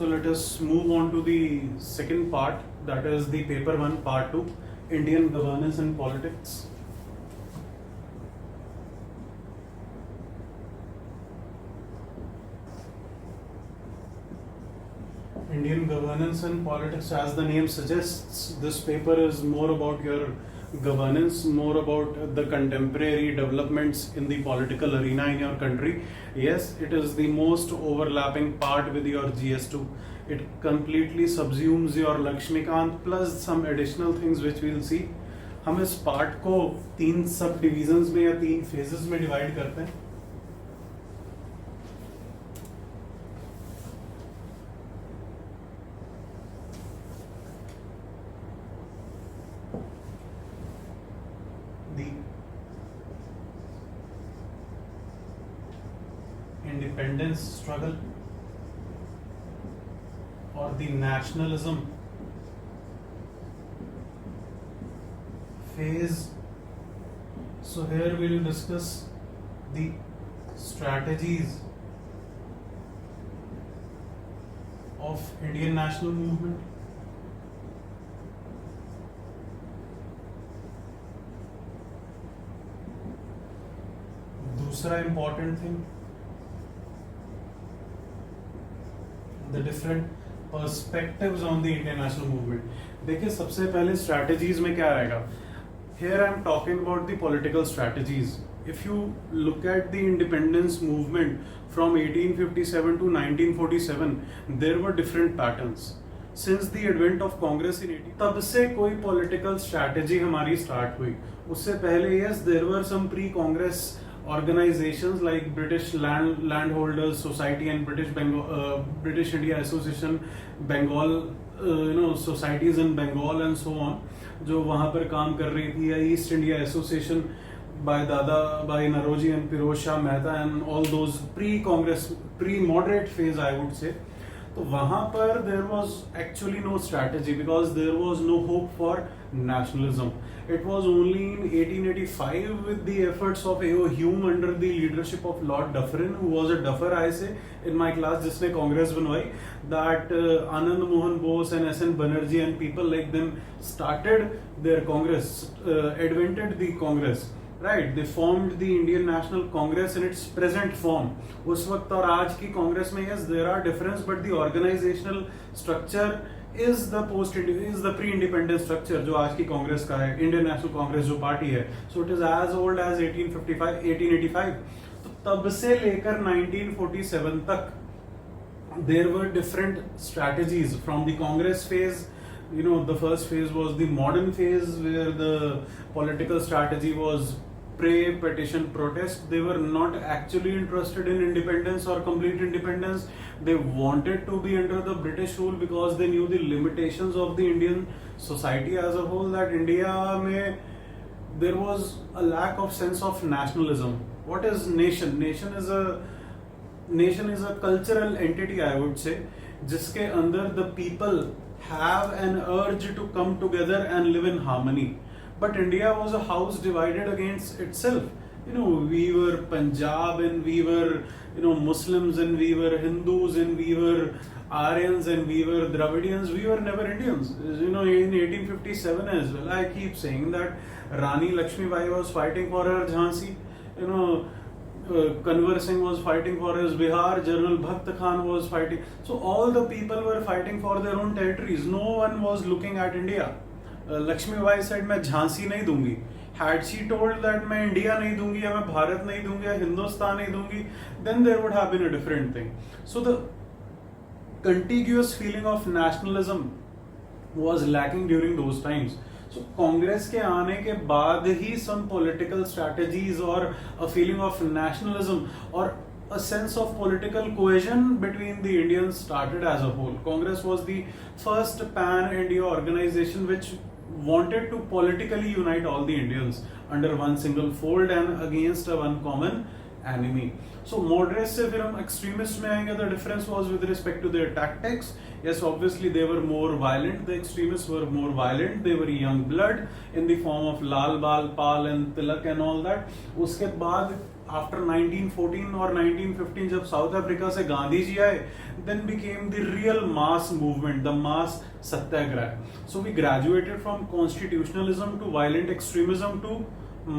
So let us move on to the second part, that is the paper 1 part 2, Indian governance and politics. Indian governance and politics, as the name suggests, this paper is more about your governance, more about the contemporary developments in the political arena in your country. Yes, it is the most overlapping part with your GS2. It completely subsumes your Lakshmikant plus some additional things which we'll see. हम इस part को 3 सब divisions में या 3 phases में divide करते हैं. Independence struggle or the nationalism phase. So here we will discuss the strategies of Indian national movement. दूसरा important thing, the different perspectives on the Indian national movement. देखिए सबसे पहले strategies में क्या आएगा. Here I am talking about the political strategies. If you look at the independence movement from 1857 to 1947, there were different patterns. Since the advent of Congress in 18, तब से कोई political strategy हमारी start हुई. उससे पहले yes, there were some pre-Congress organizations like British Landholders Society and British India Association, Bengal, societies in Bengal and so on, जो वहाँ पर काम कर रही थी, या East India Association by Naroji and Firoz Shah Mehta and all those pre-Congress, pre-moderate phase I would say. तो वहाँ पर there was actually no strategy because there was no hope for nationalism. It was only in 1885 with the efforts of A.O. Hume under the leadership of Lord Dufferin, who was a Duffer I say in my class जिसने कांग्रेस बनवाई, that Anand Mohan Bose and S.N. Banerjee and people like them started their Congress, invented the Congress. Right, they formed the Indian National Congress in its present form. उस वक्त और आज की कांग्रेस में yes there are difference, but the organizational structure is the pre-independent structure जो आज की कांग्रेस का है, Indian National Congress जो पार्टी है. So it is as old as 1885. तो तब से लेकर 1947 तक there were different strategies from the Congress phase. The first phase was the modern phase where the political strategy was pre-petition protest. They were not actually interested in independence or complete independence. They wanted to be under the British rule because they knew the limitations of the Indian society as a whole, that India mein there was a lack of sense of nationalism. What is nation? Nation is a cultural entity, I would say, जिसके अंदर the people have an urge to come together and live in harmony. But India was a house divided against itself. We were Punjab and we were, Muslims and we were Hindus and we were Aryans and we were Dravidians. We were never Indians. In 1857 as well, I keep saying that Rani Lakshmi Bai was fighting for her Jhansi. Kanwar Singh was fighting for his Bihar, General Bhakt Khan was fighting. So all the people were fighting for their own territories. No one was looking at India. Lakshmi Bai said, मैं झांसी नहीं दूंगी. Had she told that मैं India नहीं दूंगी या मैं भारत नहीं दूंगी या हिंदुस्तान नहीं दूंगी, then there would have been a different thing. So the contiguous feeling of nationalism was lacking during those times. So Congress के आने के बाद ही some political strategies or a feeling of nationalism or a sense of political cohesion between the Indians started as a whole. Congress was the first pan-India organization which wanted to politically unite all the Indians under one single fold and against one common enemy. So moderates से फिर हम extremists में आएंगे. The difference was with respect to their tactics. Yes, obviously they were more violent. The extremists were more violent. They were young blood in the form of Lal Bal Pal and Tilak and all that. उसके बाद after 1914 or 1915 जब south Africa से गांधी जी आए, then became the real mass movement, the mass satyagrah. So we graduated from constitutionalism to violent extremism to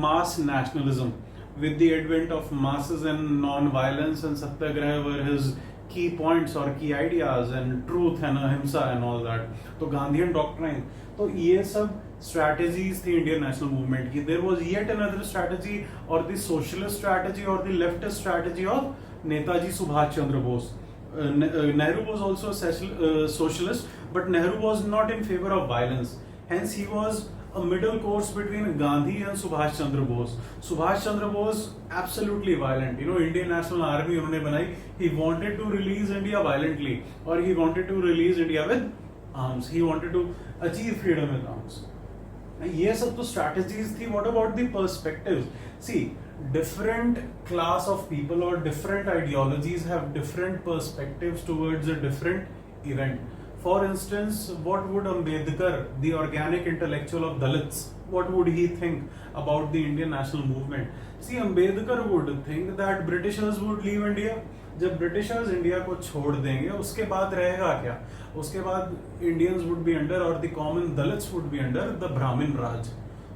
mass nationalism with the advent of masses and non-violence, and satyagraha were his key points or key ideas, and truth and ahimsa and all that. तो Gandhian doctrine, तो ये सब strategies थी Indian national movement की. There was yet another strategy, और the socialist strategy और the leftist strategy of Netaji Subhash Chandra Bose. Nehru was also a socialist, but Nehru was not in favor of violence. Hence, he was a middle course between Gandhi and Subhash Chandra Bose. Subhash Chandra Bose absolutely violent. Indian National Army उन्होंने बनाई. He wanted to release India violently, or he wanted to release India with arms. He wanted to achieve freedom with arms. ये सब तो strategies थी. What about the perspectives? See, different class of people or different ideologies have different perspectives towards a different event. For instance, what would Ambedkar, the organic intellectual of Dalits, what would he think about the Indian national movement? See, Ambedkar would think that Britishers would leave India. जब Britishers India को छोड़ देंगे, उसके बाद रहेगा क्या? उसके बाद इंडियंस वुड बी अंडर, और the common Dalits would be under the ब्राह्मण राज.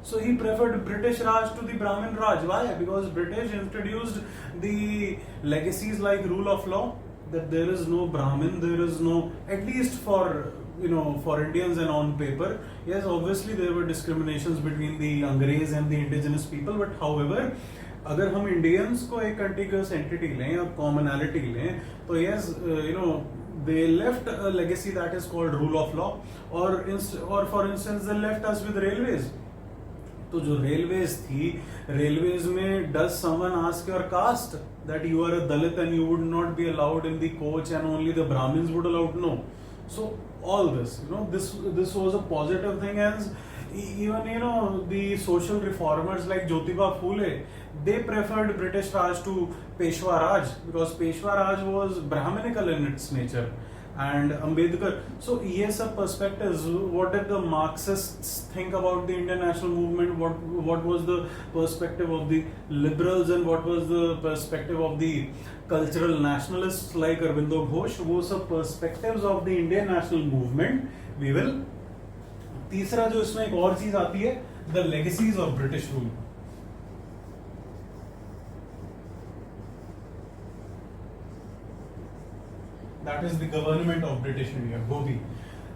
So he preferred British Raj to the Brahmin Raj. Why? Because British introduced the legacies like rule of law, that there is no Brahmin, there is no, at least for for Indians and on paper. Yes, obviously there were discriminations between the Angrez and the indigenous people, but however, अगर हम Indians को एक कंटिग्यूअस entity लें और commonality लें, तो yes they left a legacy that is called rule of law, or for instance they left us with railways. तो जो रेलवेज थी, रेलवेज में does someone ask your caste that you are a Dalit and you would not be allowed in the coach and only the Brahmins would allowed? No. So all this, this was a positive thing. And even the social reformers like Jyotiba Phule, they preferred British Raj to Peshwa Raj, because Peshwa Raj was Brahminical in its nature. And Ambedkar. So ये सब perspectives. What did the Marxists think about the Indian national movement? What was the perspective of the liberals, and what was the perspective of the cultural nationalists like Arvindo Ghosh? वो सब perspectives of the Indian national movement. We will. तीसरा जो इसमें एक और चीज आती है, the legacies of British rule. That is the government of British India, Gobi.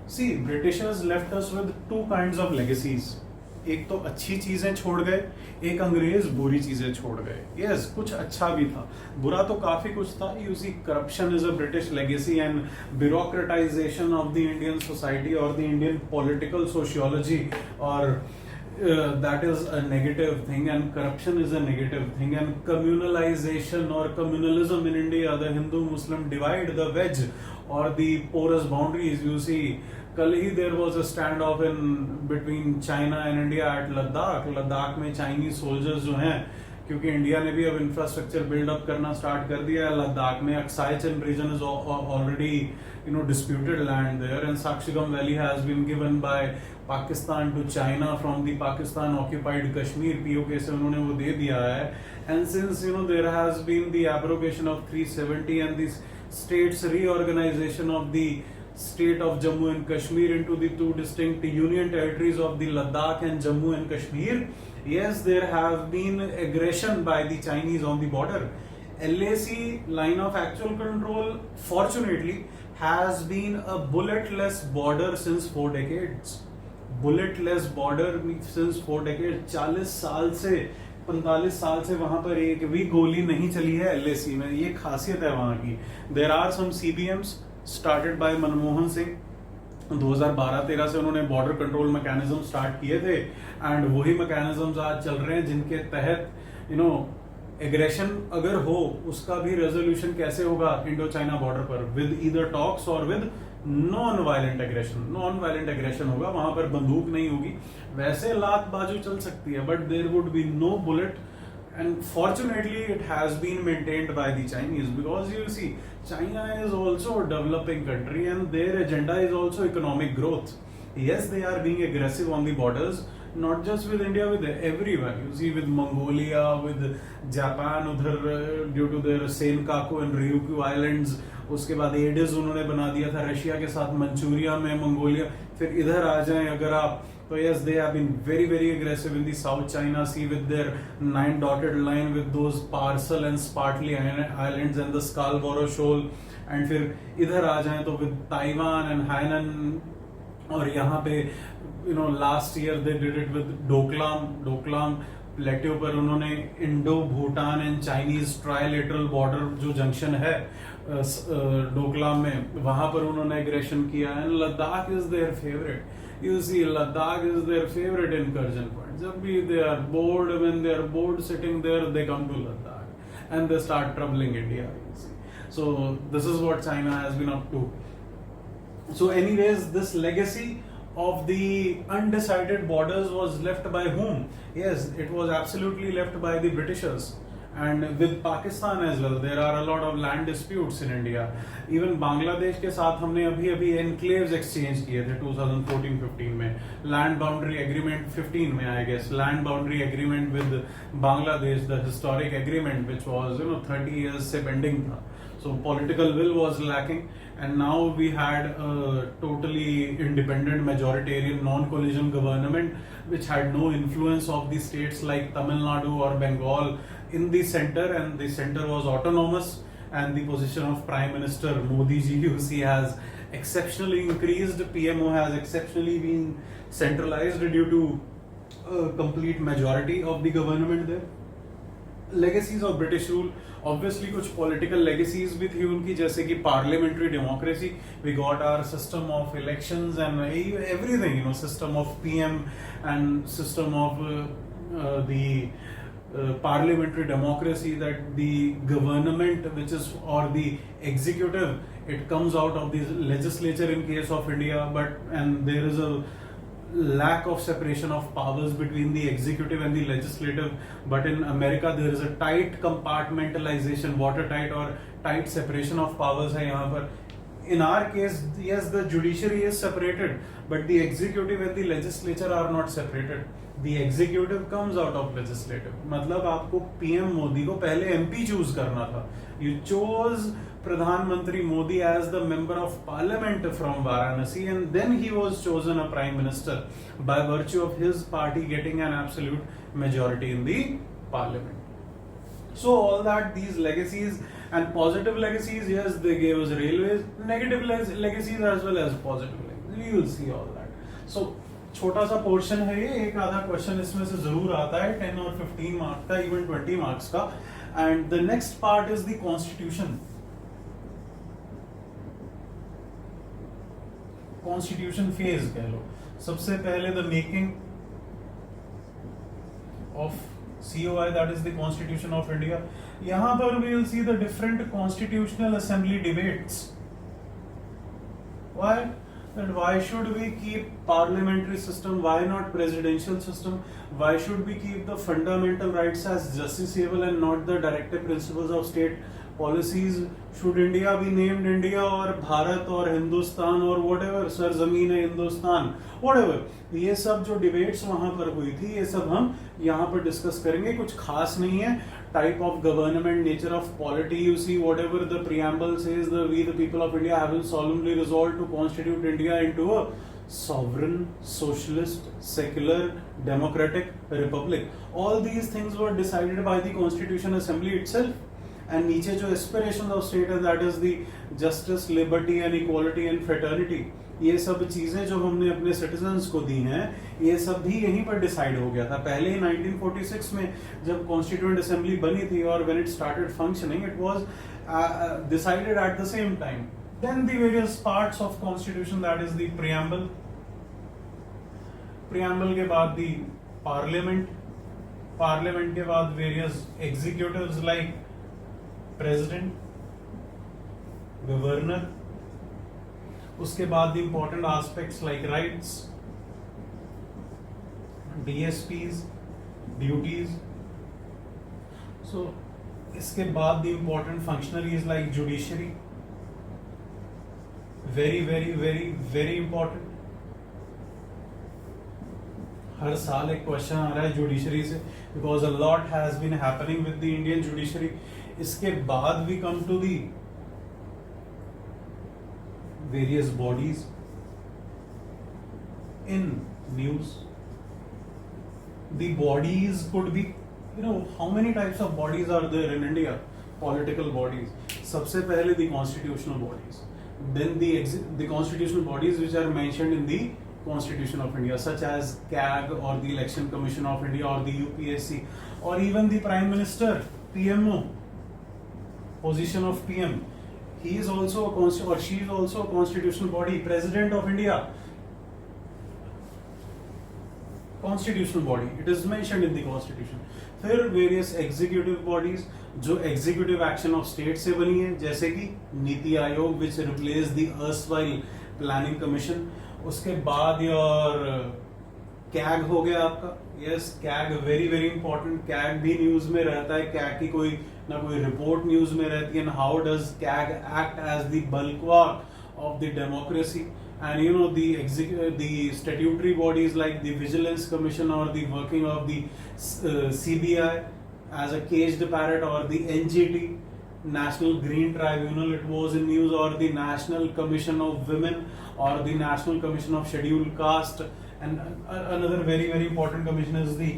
See, Britishers left us with two kinds of legacies. एक तो अच्छी चीजें छोड़ गए, एक अंग्रेज बुरी चीजें छोड़ गए. Yes, कुछ अच्छा भी था, बुरा तो काफी कुछ था. You see, corruption is a British legacy, and bureaucratization of the Indian society or the Indian political sociology, or that is a negative thing, and corruption is a negative thing, and communalization or communalism in India, the Hindu-Muslim divide, the wedge or the porous boundaries. You see, कल ही there was a standoff in between China and India at Ladakh. Ladakh में Chinese soldiers जो हैं, क्योंकि India ने भी अब infrastructure buildup करना start कर दिया है लद्दाख में. Aksai Chin region is already disputed land there, and Sakshigam Valley has been given by Pakistan to China from the Pakistan occupied Kashmir. POK से उन्होंने वो दे दिया है. And since there has been the abrogation of 370 and the states reorganization of the state of Jammu and Kashmir into the two distinct union territories of the Ladakh and Jammu and Kashmir, yes, there have been aggression by the Chinese on the border. LAC, line of actual control, fortunately has been a bulletless border since 4 decades. Bulletless border since 4 decades. 40 साल से 45 साल से वहां पर एक भी गोली नहीं चली है LAC में. ये खासियत है वहां की. There are some CBMs started by Manmohan Singh. 2012-13 से उन्होंने बॉर्डर कंट्रोल मैकेनिज्म स्टार्ट किए थे, एंड वही मैकेनिज्म्स आज चल रहे हैं जिनके तहत एग्रेशन अगर हो उसका भी रेजोल्यूशन कैसे होगा इंडो चाइना बॉर्डर पर, विद ईदर टॉक्स और with non violent aggression. Non violent aggression होगा, वहां पर बंदूक नहीं होगी. वैसे लात बाजू चल सकती है, but there would be no bullet. And fortunately, it has been maintained by the Chinese, because you see, China is also a developing country and their agenda is also economic growth. Yes, they are being aggressive on the borders. not just with India, with everywhere. You see with Mongolia, with Japan उधर due to their Senkaku and Ryukyu Islands, उसके बाद Aedes उन्होंने बना दिया था Russia के साथ, Manchuria में, मंगोलिया. फिर इधर आ जाएं अगर आप, तो yes, they have been very very aggressive in the South China Sea with their 9 dotted line with those Parcel and Spratly Islands and the Scarborough Shoal. And फिर इधर आ जाएं तो with Taiwan and Hainan, और यहाँ पे last year they did it with Doklam plateau पर उन्होंने Indo Bhutan and Chinese trilateral border जो जंक्शन है डोकलाम में, वहां पर उन्होंने एग्रेशन किया. And Ladakh is their favourite. You see, Ladakh is their favorite incursion point. जब भी they are bored, when they are bored sitting there, they come to Ladakh and they start troubling India. You see. So this is what China has been up to. So anyways, this legacy of the undecided borders was left by whom? Yes, it was absolutely left by the Britishers. And with Pakistan as well, there are a lot of land disputes in India. Even Bangladesh के साथ हमने अभी enclaves exchange किए थे 2014-15 में. Land boundary agreement 15 में, I guess. Land boundary agreement with Bangladesh, the historic agreement which was 30 years से pending था. So political will was lacking, and now we had a totally independent majoritarian non-coalition government which had no influence of the states like Tamil Nadu or Bengal in the center, and the center was autonomous, and the position of Prime Minister Modi ji, you see, has exceptionally increased. PMO has exceptionally been centralized due to a complete majority of the government there. Legacies of British rule, obviously कुछ political legacies भी थी उनकी, जैसे कि parliamentary democracy. We got our system of elections and everything, system of PM and system of the parliamentary democracy, that the government which is, or the executive, it comes out of the legislature in case of India, and there is a lack of separation of powers between the executive and the legislative. But in America there is a tight compartmentalization, watertight or tight separation of powers है यहाँ पर. In our case, yes, the judiciary is separated, but the executive and the legislature are not separated. The executive comes out of legislative. मतलब आपको PM Modi को पहले MP choose करना था. You chose Pradhanmantri Modi as the member of parliament from Varanasi, and then he was chosen a prime minister by virtue of his party getting an absolute majority in the parliament. So all that, these legacies and positive legacies, yes, they gave us railways. Negative legacies as well as positive legacies. We will see all that. So छोटा सा portion है ये, एक आधा question इसमें से जरूर आता है 10 और 15 मार्क्स का, इवन 20 मार्क्स का. And the next part is the constitution. Constitution phase कह लो. सबसे पहले the making of COI, that is the Constitution of India. यहाँ पर we will see the different constitutional assembly debates. Why? That why should we keep parliamentary system? Why not presidential system? Why should we keep the fundamental rights as justiciable and not the directive principles of state policies? Should India be named India or Bharat or Hindustan or whatever, सरजमीन है Hindustan, whatever. ये सब जो debates वहां पर हुई थी, ये सब हम यहाँ पर डिस्कस करेंगे. कुछ खास नहीं है. Type of government, nature of polity, you see, whatever the preamble says, we the people of India have solemnly resolved to constitute India into a sovereign, socialist, secular, democratic republic. All these things were decided by the Constitution Assembly itself. And नीचे जो aspirations of state है, that is the justice, liberty and equality and fraternity. ये सब चीजें जो हमने अपने citizens को दी हैं, ये सब भी यहीं पर डिसाइड हो गया था. पहले 1946 में जब कॉन्स्टिट्यूएंट असेंबली बनी थी, और when it started functioning, it was decided at the same time. Then the various parts of constitution, that is the preamble. Preamble के बाद द पार्लियामेंट. पार्लियामेंट के बाद various executives like president, governor. उसके बाद the important aspects like rights, DSPs, duties. So इसके बाद the important functionaries like judiciary, very very very very important. हर साल एक क्वेश्चन आ रहा है जुडिशरी से, because a lot has been happening with the Indian judiciary. इसके बाद we come to the various bodies in news. The bodies could be, you know, how many types of bodies are there in India? Political bodies. सबसे पहले the constitutional bodies, then the constitutional bodies which are mentioned in the Constitution of India, such as CAG or the Election Commission of India or the UPSC, or even the Prime Minister, PMO, position of PM. He is also or she is also a constitutional body. President of India, constitutional body, it is mentioned in the constitution. फिर various executive bodies जो executive action of state से बनी है, जैसे कि NITI Aayog which replace the erstwhile planning commission. उसके बाद your CAG हो गया आपका. Yes, CAG very very important. CAG भी न्यूज में रहता है. कैग की कोई ना कोई रिपोर्ट न्यूज में रहती है. How does CAG act as the bulwark of the democracy. And you know, the statutory bodies like the Vigilance Commission or the working of the CBI as a caged parrot, or the NGT, National Green Tribunal, it was in news, or the National Commission of Women, or the National Commission of Scheduled Caste. And another very very important commission is the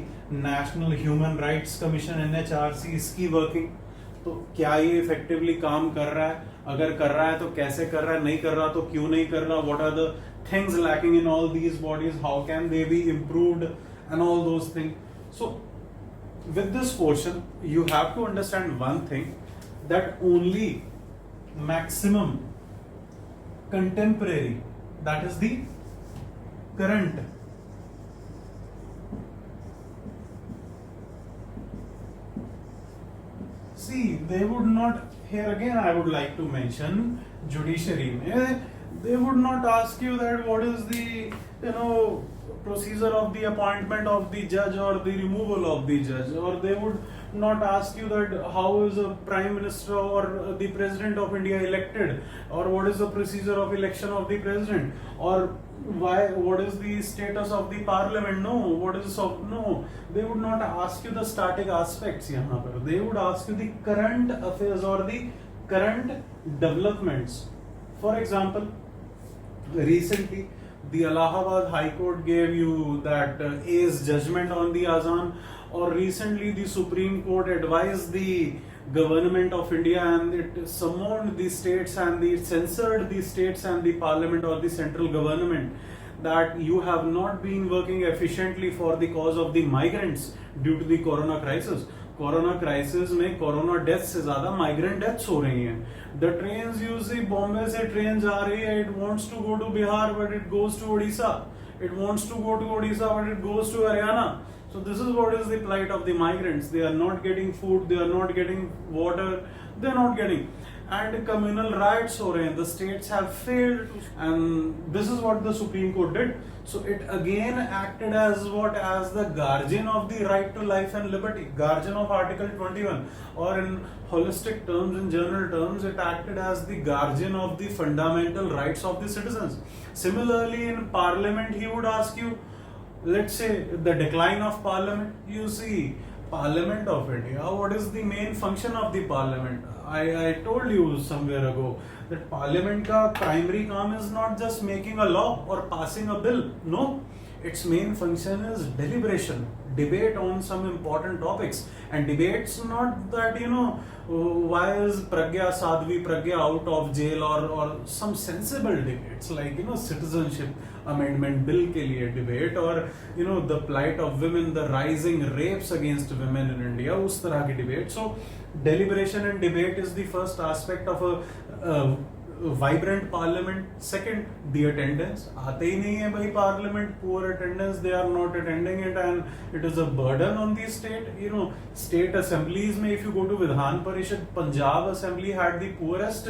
National Human Rights Commission, NHRC. इसकी working, तो क्या ये effectively काम कर रहा है? अगर कर रहा है तो कैसे कर रहा है? नहीं कर रहा तो क्यों नहीं कर रहा? What are the things lacking in all these bodies? How can they be improved and all those things. So with this portion you have to understand one thing, that only maximum contemporary, that is the current see, they would not, here again I would like to mention judiciary mein, they would not ask you that what is the, you know, procedure of the appointment of the judge or the removal of the judge, or they would not ask you that how is a prime minister or the president of India elected, or what is the procedure of election of the president, or why, what is the status of the parliament. No, what is of, no, they would not ask you the static aspects. यहाँ पर they would ask you the current affairs or the current developments. For example, recently the Allahabad High Court gave you that A's judgment on the Azan, or recently the Supreme Court advised the government of India and it summoned the states and it censored the states and the parliament or the central government that you have not been working efficiently for the cause of the migrants due to the corona crisis. Corona crisis में corona death से ज्यादा migrant deaths हो रही हैं. The trains you see, Bombay से train जा रही है, it wants to go to Bihar but it goes to Odisha, it wants to go to Odisha but it goes to Haryana. So this is what is the plight of the migrants. They are not getting food, they are not getting water, they are not getting, and communal riots हो रहे हैं. The states have failed, and this is what the Supreme Court did. So it again acted as what, as the guardian of the right to life and liberty, guardian of Article 21, or in holistic terms, in general terms, it acted as the guardian of the fundamental rights of the citizens. Similarly, in Parliament, he would ask you, let's say the decline of parliament. You see, Parliament of India, what is the main function of the parliament? I told you somewhere ago that parliament ka primary काम is not just making a law or passing a bill. No, its main function is deliberation, debate on some important topics, and debates not that, you know, why is Pragya Sadhvi Pragya out of jail, or some sensible debates like, you know, citizenship amendment bill के लिए debate, or you know, the plight of women, the rising rapes against women in India, उस तरह की debate. So deliberation and debate is the first aspect of a vibrant parliament. Second, the attendance. आते ही नहीं है भाई parliament, poor attendance, they are not attending it, and it is a burden on the state. You know, state assemblies में, if you go to Vidhan Parishad, Punjab assembly had the poorest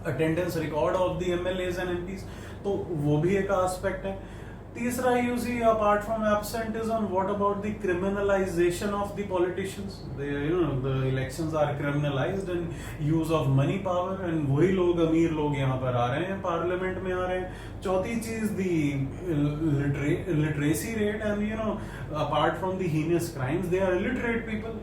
attendance record of the MLAs and MPs. तो वो भी एक aspect है. तीसरा you see, apart from absenteeism, what about the criminalization of the politicians? The elections are criminalized and use of money power, and वही लोग अमीर लोग यहाँ पर आ रहे हैं, पार्लियामेंट में आ रहे हैं. चौथी चीज the literacy rate, and apart from the heinous crimes, they are illiterate people,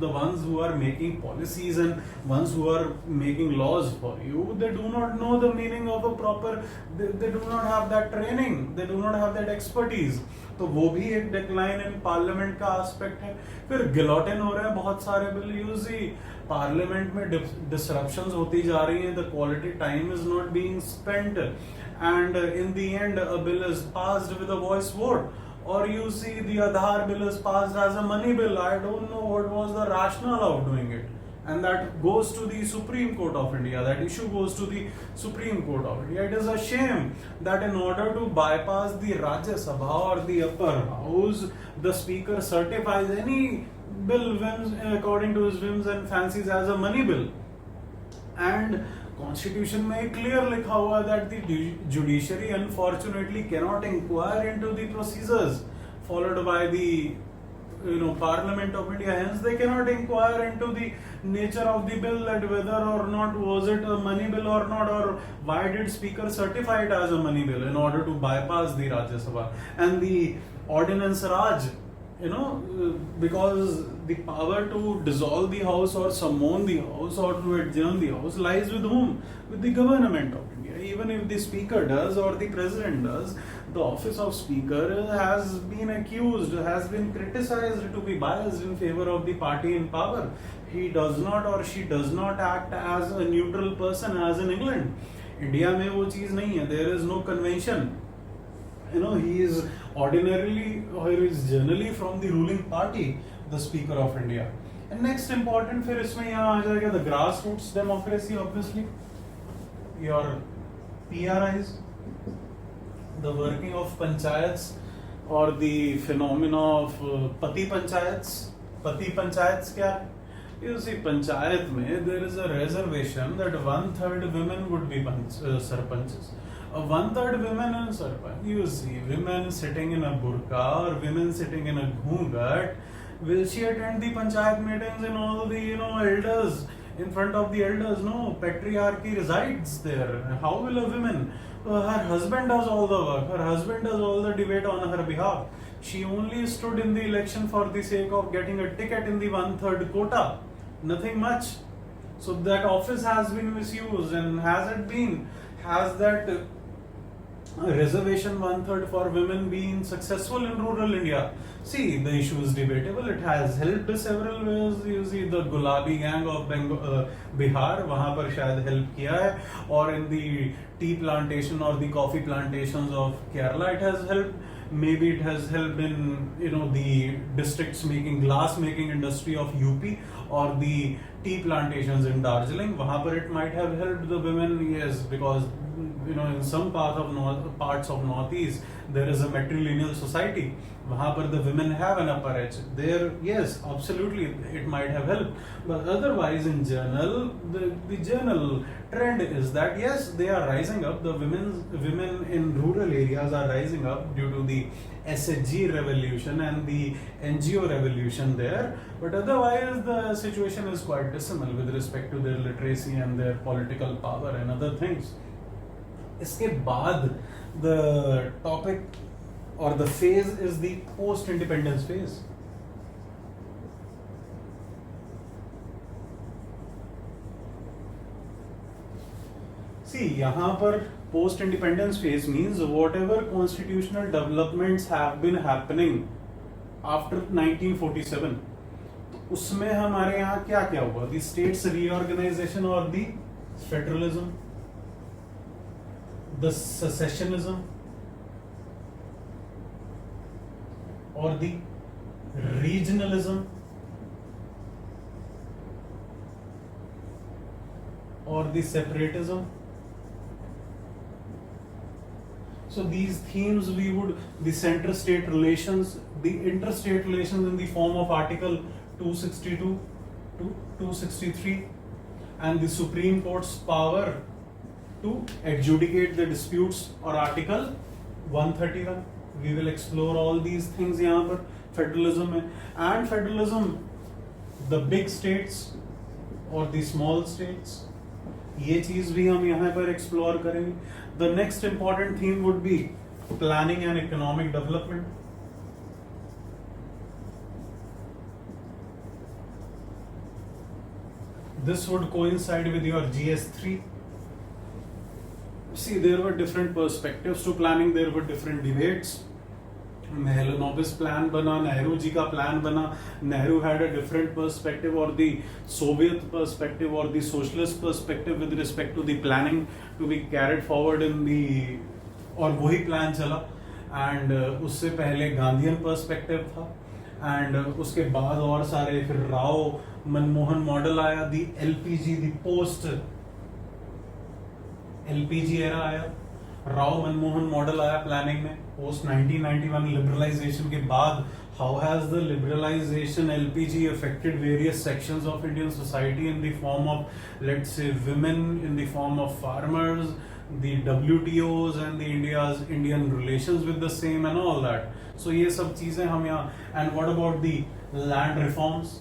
the ones who are making policies and ones who are making laws for you. They do not know the meaning of a proper, they do not have that training, they do not have that expertise. तो वो भी एक decline in parliament का aspect है. फिर guillotine हो रहे हैं बहुत सारे बिल. यूजी पार्लियामेंट में डिसरप्शंस होती जा रही हैं, the quality time is not being spent, and in the end a bill is passed with a voice vote. Or you see the Aadhaar bill is passed as a money bill. I don't know what was the rationale of doing it. And that goes to the Supreme Court of India. That issue goes to the Supreme Court of India. It is a shame that in order to bypass the Rajya Sabha or the upper house, the speaker certifies any bill according to his whims and fancies as a money bill. And Constitution में clear लिखा हुआ that the judiciary unfortunately cannot inquire into the procedures followed by the Parliament of India. Hence they cannot inquire into the nature of the bill, that whether or not was it a money bill or not, or why did speaker certify it as a money bill in order to bypass the Rajya Sabha and the Ordinance Raj. Because the power to dissolve the house or summon the house or to adjourn the house lies with whom? With the government of India. Even if the speaker does or the president does, the office of speaker has been accused, has been criticized to be biased in favor of the party in power. He does not or she does not act as a neutral person as in England. India में वो चीज नहीं है. There is no convention. He is ordinarily or he is generally from the ruling party, the Speaker of India. And next important, फिर इसमें यहाँ आ जाएगा the grassroots democracy, obviously, your PRIs, the working of panchayats or the phenomena of pati panchayats. Pati panchayats क्या है? You see, panchayat में there is a reservation that 1/3 women would be sarpanches. 1/3 women in sarpanch. You see, women sitting in a burqa or women sitting in a ghungat. Will she attend the panchayat meetings and all the elders in front of the elders? No, patriarchy resides there. How will a woman? Her husband does all the work. Her husband does all the debate on her behalf. She only stood in the election for the sake of getting a ticket in the 1/3 quota. Nothing much. So that office has been misused, and has that reservation 1/3 for women being successful in rural India? See, the issue is debatable. It has helped several ways. You see, the Gulabi gang of Bihar, वहाँ पर शायद help किया है, और in the tea plantation or the coffee plantations of Kerala it has helped. Maybe it has helped in the districts making glass making industry of UP or the tea plantations in Darjeeling. वहाँ पर it might have helped the women, yes, because in some parts of northeast there is a matrilineal society. वहाँ पर the women have an upper edge. There, yes, absolutely, it might have helped. But otherwise, in general, the general trend is that yes, they are rising up. The women in rural areas are rising up due to the SHG revolution and the NGO revolution there. But otherwise, the situation is quite dismal with respect to their literacy and their political power and other things. इसके बाद the topic or the phase is the post-independence phase. See, यहाँ पर post-independence phase means whatever constitutional developments have been happening after 1947, तो उसमें हमारे यहाँ क्या क्या हुआ? The states reorganization or the federalism, the secessionism, or the regionalism, or the separatism. So these themes the center-state relations, the interstate relations in the form of Article 262 to 263, and the Supreme Court's power to adjudicate the disputes, or Article 131. We will explore all these things यहाँ पर federalism में. And federalism, the big states or the small states, ये चीज भी हम यहाँ पर explore करेंगे. The next important theme would be planning and economic development. This would coincide with your GS3. See, there were different perspectives to planning, there were different debates. Mahalanobis plan bana, Nehru ji ka plan bana. Nehru had a different perspective, or the Soviet perspective, or the socialist perspective with respect to the planning to be carried forward in the, और वही plan चला. And उससे पहले Gandhian perspective था. And उसके बाद और सारे, फिर राव मनमोहन मॉडल आया, the LPG, the post LPG era आया, राव मनमोहन मॉडल आया प्लानिंग में पोस्ट 1991 लिबरलाइजेशन के बाद. How has the liberalisation LPG affected various sections of Indian society in the form of, let's say, women, in the form of farmers, the WTOs and the Indian relations with the same and all that. So ये सब चीजें हम यहाँ. And what about the land reforms?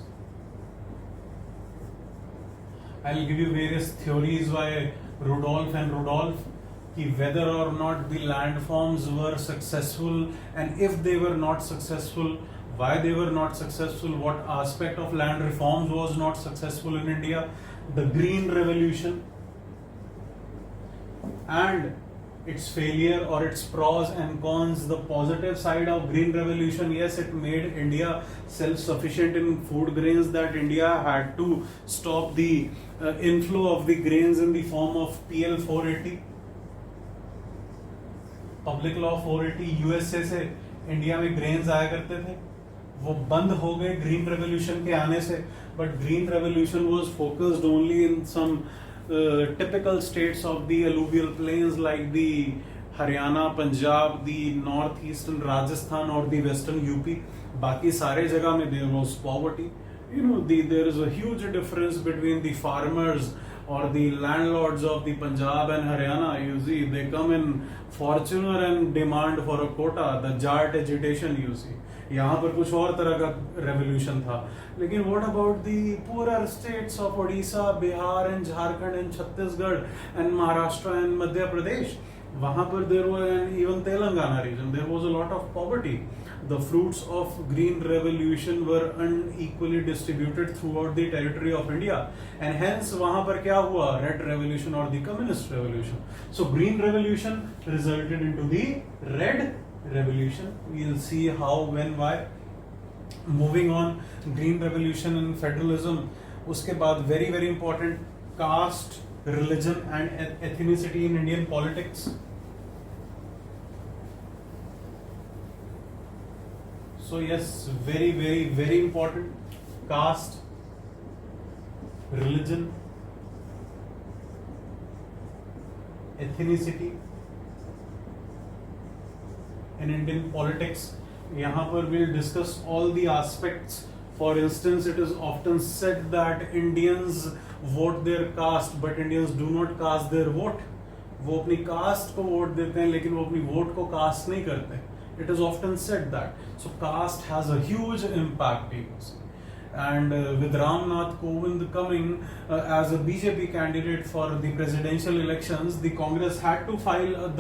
I'll give you various theories by Rudolph and Rudolph, कि whether or not the land reforms were successful, and if they were not successful, why they were not successful, what aspect of land reforms was not successful in India. The Green Revolution and its failure, or its pros and cons. The positive side of Green Revolution, yes, it made India self-sufficient in food grains, that India had to stop the inflow of the grains in the form of PL 480, Public Law 480. USA से India में grains आया करते थे, वो बंद हो गए green revolution के आने से. But Green Revolution was focused only in some typical states of the alluvial plains like the Haryana, Punjab, the northeastern Rajasthan, or the western UP. बाकी सारे जगह में there was poverty. You know, there is a huge difference between the farmers or the landlords of the Punjab and Haryana. You see, they come in Fortuner and demand for a quota, the Jat agitation. You see, यहाँ पर कुछ और तरह का revolution था. लेकिन what about the poorer states of Odisha, Bihar and Jharkhand and Chhattisgarh and Maharashtra and Madhya Pradesh? वहां पर there were, and even Telangana region, there was a lot of poverty. The fruits of Green Revolution were unequally distributed throughout the territory of India, and hence वहां पर क्या हुआ? Red Revolution or the Communist Revolution. So Green Revolution resulted into the Red Revolution. We'll see how, when, why. Moving on, Green Revolution and federalism. उसके बाद very very important, caste, religion and ethnicity in Indian politics. So yes, very very very important, caste, religion, ethnicity in Indian politics. यहाँ पर we'll discuss all the aspects. For instance, it is often said that Indians vote their caste, but Indians do not cast their vote. वो अपनी caste को vote देते हैं, लेकिन वो अपनी वोट को cast नहीं करते. It is often said that. So caste has a huge impact, you see. And with Ram Nath Kovind coming as a BJP candidate for the presidential elections, the Congress had to field a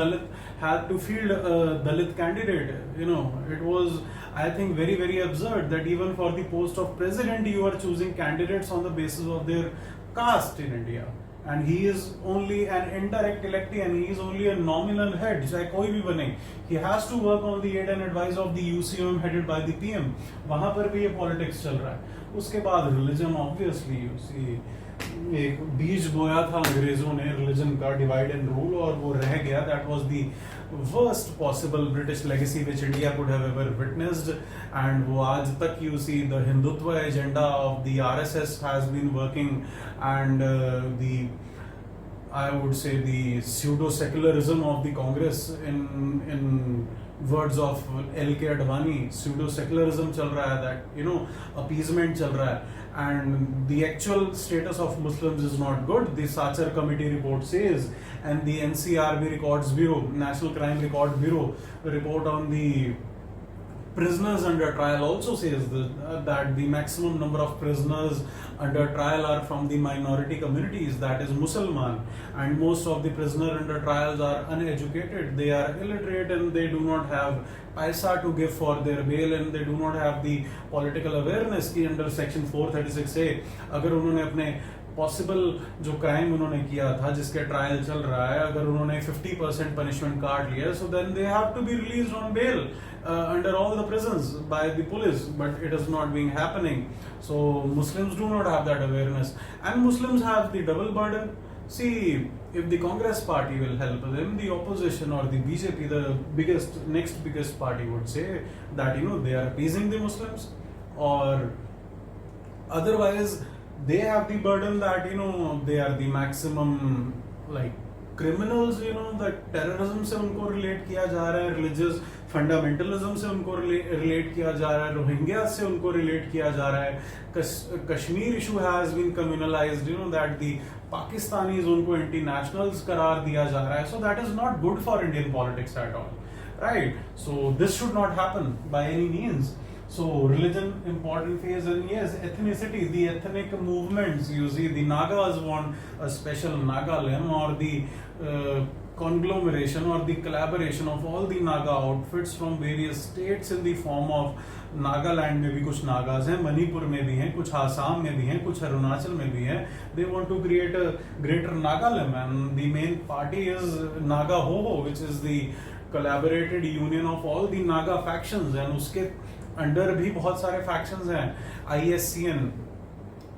Dalit candidate. You know, it was, I think, very very absurd that even for the post of president you are choosing candidates on the basis of their caste in India. And he is only an indirect electee, and he is only a nominal head. चाहे कोई भी बने, he has to work on the aid and advice of the UCOM headed by the PM. वहाँ पर भी ये politics चल रहा है. उसके बाद religion, obviously, you see, एक बीज बोया था अंग्रेजों ने religion का, divide and rule, और वो रह गया. That was the worst possible British legacy which India could have ever witnessed. And वो आज तक, you see, the Hindutva agenda of the RSS has been working, and the I would say the pseudo secularism of the Congress, in words of L.K. Advani, pseudo secularism चल रहा है, that appeasement चल रहा है, and the actual status of Muslims is not good. The Sachar Committee report says, and the NCRB Records Bureau, National Crime Record Bureau report on the prisoners under trial also says that the maximum number of prisoners under trial are from the minority communities, that is Musliman, and most of the prisoners under trials are uneducated, they are illiterate, and they do not have paisa to give for their bail, and they do not have the political awareness कि under section 436A अगर उन्होंने अपने possible जो crime उन्होंने किया था जिसके trial चल रहा है, अगर उन्होंने 50% पनिशमेंट काट लिया, so then they have to be released on bail under all the prisons by the police, but it is not being happening. So Muslims do not have that awareness, and Muslims have the double burden. See, if the Congress party will help them, the opposition or the BJP, the next biggest party, would say that they are appeasing the Muslims, or otherwise they have the burden that they are the maximum like criminals, that terrorism से उनको relate किया जा रहा है, religious fundamentalism से उनको relate किया जा रहा है, रोहिंग्या से उनको relate किया जा रहा है, Kashmir issue has been communalized, that the Pakistanis उनको anti-nationals करार दिया जा रहा है, so that is not good for Indian politics at all, right? So this should not happen by any means. So religion important phase, and yes, ethnicity, the ethnic movements. You see, the Nagas want a special Naga limb, or the conglomeration or the collaboration of all the Naga outfits from various states in the form of Nagaland में भी कुछ Nagas हैं, मणिपुर में भी हैं, कुछ आसाम में भी हैं, कुछ अरुणाचल में भी हैं. They want to create a greater Naga limb, and the main party is Naga Ho, which is the collaborated union of all the Naga factions, and उसके अंडर भी बहुत सारे फैक्शंस हैं. ISCN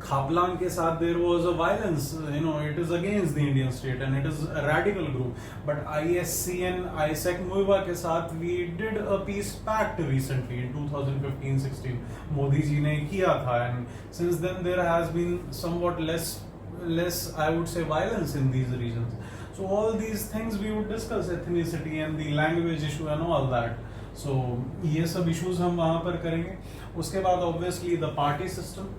खापलांग के साथ there was a violence, it is against the Indian state and it is a radical group, but ISCN Isak Muivah के साथ we did a peace pact recently in 2015-16 Modi ji ने किया था, and since then there has been somewhat less I would say violence in these regions. So all these things we would discuss, ethnicity and the language issue and all that. So ये सब issues हम वहाँ पर करेंगे. उसके बाद obviously the party system.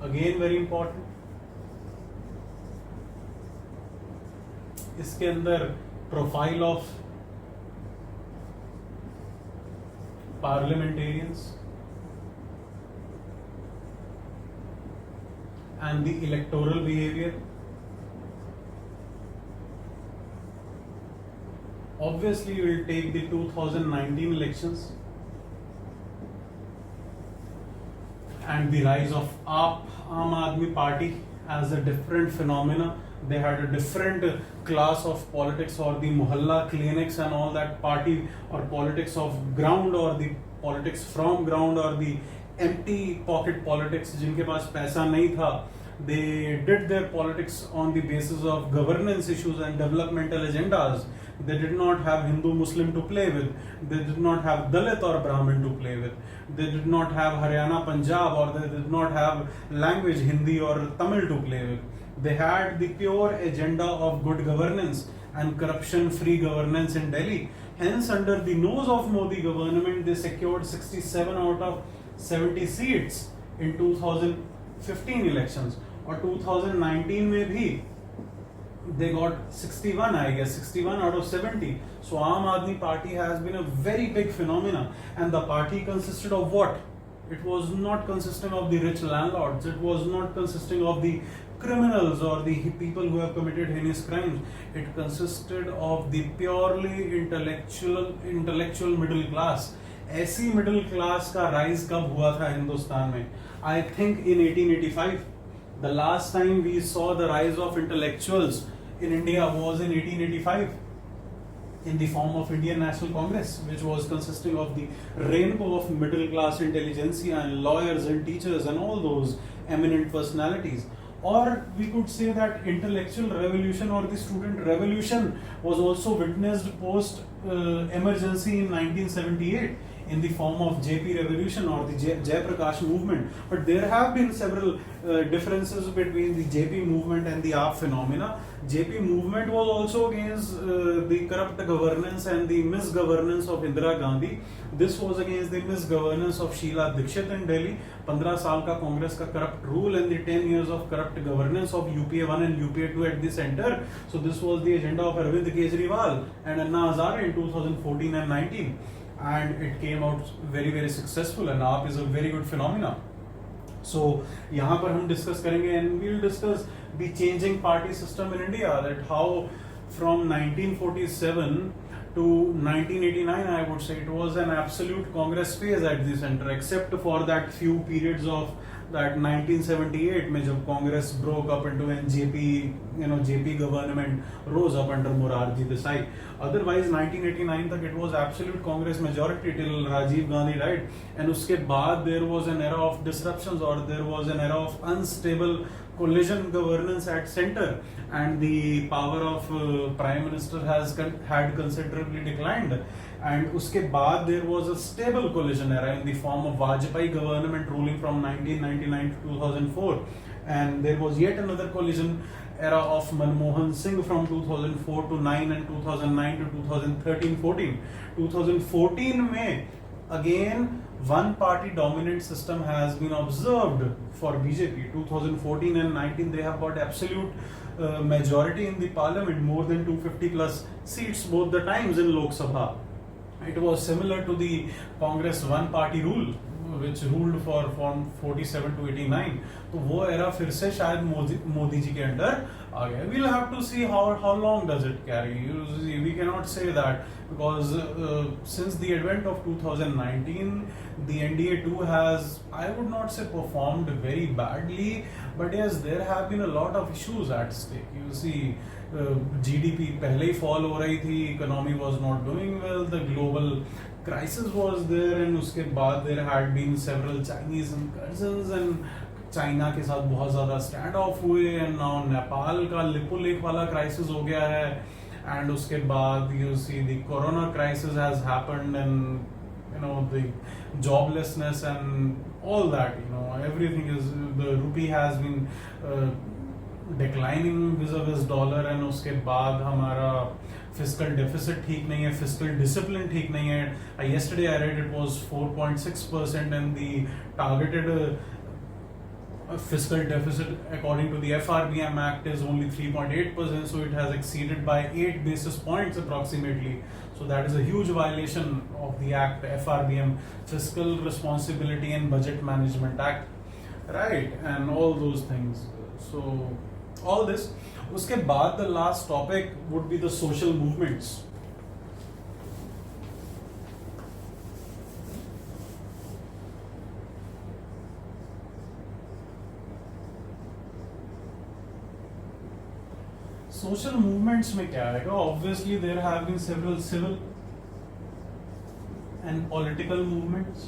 Again very important. इसके अंदर profile of parliamentarians and the electoral behavior. Obviously, we will take the 2019 elections and the rise of Aam Aadmi Party as a different phenomena. They had a different class of politics, or the mohalla clinics and all that party, or politics of ground, or the politics from ground, or the empty pocket politics जिनके पास पैसा नहीं था. They did their politics on the basis of governance issues and developmental agendas. They did not have Hindu Muslim to play with. They did not have Dalit or Brahmin to play with. They did not have Haryana Punjab, or they did not have language Hindi or Tamil to play with. They had the pure agenda of good governance and corruption-free governance in Delhi. Hence, under the nose of Modi government, they secured 67 out of 70 seats in 2015 elections. और 2019 में भी they got 61, I guess, 61 out of 70. So Aam Aadmi Party has been a very big phenomena, and the party consisted of what? It was not consisting of the rich landlords. It was not consisting of the criminals or the people who have committed heinous crimes. It consisted of the purely intellectual middle class. ऐसी middle class का rise कब हुआ था हिंदुस्तान में? I think in 1885. The last time we saw the rise of intellectuals in India was in 1885 in the form of Indian National Congress, which was consisting of the rainbow of middle class intelligentsia and lawyers and teachers and all those eminent personalities. Or we could say that intellectual revolution or the student revolution was also witnessed post emergency in 1978. in the form of JP Revolution or the Jai Prakash movement. But there have been several differences between the JP movement and the AAP phenomena. JP movement was also against the corrupt governance and the misgovernance of Indira Gandhi. This was against the misgovernance of Sheila Dikshit in Delhi. 15 साल का कांग्रेस का corrupt rule and the 10 years of corrupt governance of UPA 1 and UPA 2 at the center. So this was the agenda of Arvind Kejriwal and Anna Hazare in 2014 and 19. And it came out very, very successful, and AAP is a very good phenomena. So यहाँ पर हम discuss करेंगे and we'll discuss the changing party system in India, that how from 1947 to 1989, I would say it was an absolute Congress phase at the center, except for that few periods of that 1978 में जब Congress broke up into an JP government rose up under Morarji Desai. Otherwise 1989 तक it was absolute Congress majority till Rajiv Gandhi died, and उसके बाद there was an era of disruptions, or there was an era of unstable coalition governance at center, and the power of prime minister had considerably declined. And उसके बाद there was a stable coalition era in the form of Vajpayee government ruling from 1999 to 2004, and there was yet another coalition era of Manmohan Singh from 2004 to 9 and 2009 to 2013-14. 2014 में again one party dominant system has been observed for BJP. 2014 and 19 they have got absolute majority in the parliament, more than 250 plus seats both the times in Lok Sabha. It was similar to the Congress one party rule which ruled for from 47 to 89. तो वो era फिर से शायद मोदी जी के under आ गया. We'll have to see how long does it carry. We cannot say that, because since the advent of 2019, the NDA2 has, I would not say performed very badly, but yes, there have been a lot of issues at stake. You see, GDP पहले ही fall हो रही थी, economy was not doing well, the global crisis was there, and उसके बाद there had been several Chinese incursions, and China के साथ बहुत ज़्यादा स्टैंड ऑफ हुए, एंड नाउ नेपाल का लिपो लेक वाला क्राइसिस हो गया है, एंड उसके बाद you see the corona crisis has happened, and you know the joblessness and all that, you know everything is, the rupee has been declining vis dollar, and उसके बाद हमारा fiscal deficit ठीक नहीं है, फिस्कल डिसिप्लिन ठीक नहीं है. Yesterday I read it was 4.6% and the targeted fiscal deficit according to the FRBM Act is only 3.8%, so it has exceeded by 8 basis points approximately. So that is a huge violation of the Act, FRBM, Fiscal Responsibility and Budget Management Act, right? And all those things. So all this. उसके बाद the last topic would be the social movements. Social movements में क्या आएगा? Obviously there have been several civil and political movements.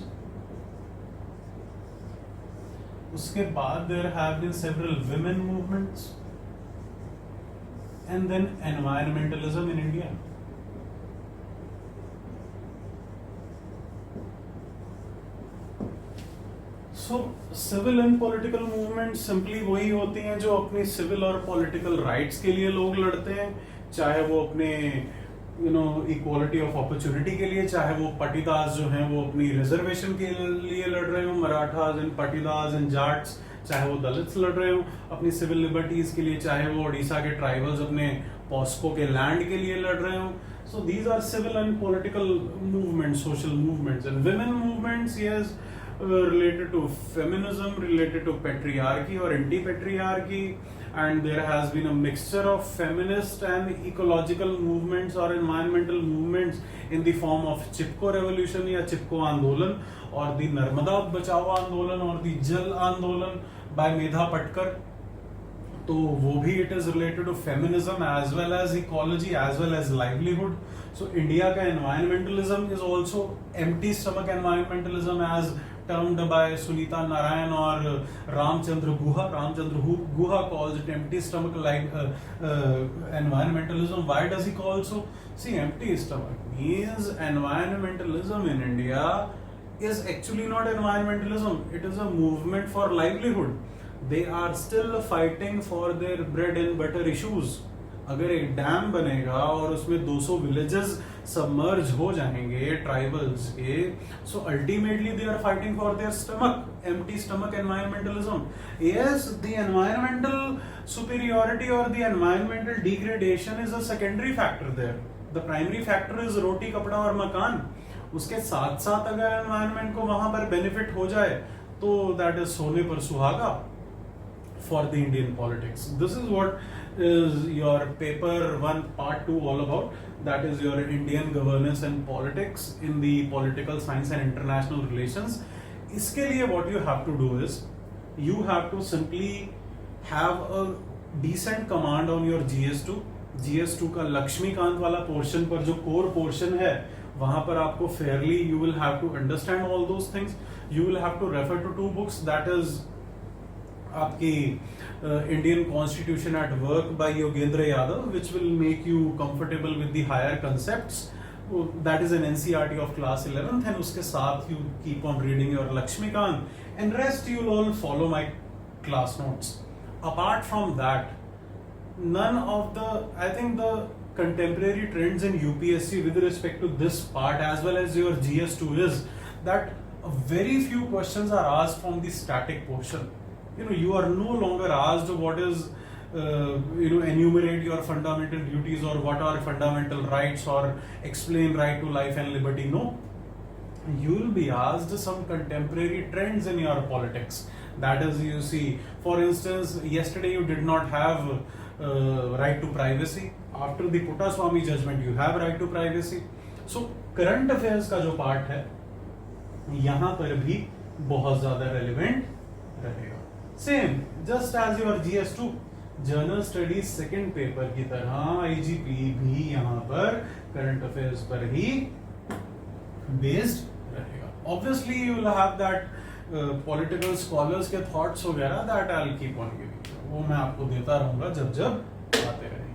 उसके बाद there have been several women movements, and then environmentalism in India. So civil and political movement simply वही होती हैं जो अपनी सिविल और पॉलिटिकल राइट्स के लिए लोग लड़ते हैं, चाहे वो अपने इक्वालिटी ऑफ अपॉर्चुनिटी के लिए, चाहे वो पटीदास जो हैं वो अपनी रिजर्वेशन के लिए लड़ रहे हो, मराठास एंड पटीदास एंड जाट्स, चाहे वो दलित्स लड़ रहे हो अपनी सिविल लिबर्टीज के लिए, चाहे वो उड़ीसा के ट्राइबल्स अपने पॉस्को के लैंड के लिए लड़ रहे हो. So these are civil and political movements, social movements, and women movements, yes, related to feminism, related to patriarchy or anti-patriarchy, and there has been a mixture of feminist and ecological movements or environmental movements in the form of Chipko revolution या Chipko आंदोलन, और the Narmada बचाओ आंदोलन और the जल आंदोलन by मेधा पटकर. तो वो भी it is related to feminism as well as ecology as well as livelihood. So India का environmentalism is also empty stomach environmentalism as termed by Sunita Narayan or Ramchandra Guha. Ramchandra Guha calls it empty stomach like environmentalism. Why does he call so? See, empty stomach means environmentalism in India is actually not environmentalism. It is a movement for livelihood. They are still fighting for their bread and butter issues. अगर एक dam बनेगा और उसमें 200 villages submerge हो जाएंगे tribals के, so ultimately they are fighting for their stomach, empty stomach environmentalism. Yes, the environmental superiority और the environmental degradation is a secondary factor there. The primary factor is roti, kapda और मकान. उसके साथ साथ अगर एनवायरमेंट को वहां पर बेनिफिट हो जाए तो दैट इज सोने पर सुहागा for the Indian politics. This is what is your paper 1 part 2 all about. That is your Indian governance and politics in the political science and international relations. इसके लिए what you have to do is you have to simply have a decent command on your GS2. GS2 का लक्ष्मीकांत वाला portion पर जो core portion है वहां पर आपको Fairlie you will have to understand all those things. You will have to refer to 2 books. That is आपकी Indian constitution at work by Yogendra Yadav, which will make you comfortable with the higher concepts. That is an NCERT of class 11th, and उसके साथ you keep on reading your Laxmikanth, and rest you will all follow my class notes. Apart from that, none of the, I think the contemporary trends in UPSC with respect to this part as well as your GS2 is that very few questions are asked from the static portion. You are no longer asked what is enumerate your fundamental duties or what are fundamental rights or explain right to life and liberty. No, you will be asked some contemporary trends in your politics. That is, you see, for instance, yesterday you did not have right to privacy. After the Puttaswamy judgment you have right to privacy. So current affairs का जो part है यहाँ पर भी बहुत ज्यादा relevant रहेगा. Same, just as your GS2 Journal Studies second paper की तरह IGP भी यहाँ पर current affairs पर ही based रहेगा. Obviously you will have that political scholars के thoughts वगैरह, that I'll keep on giving. वो मैं आपको देता रहूंगा जब जब आते रहेंगे.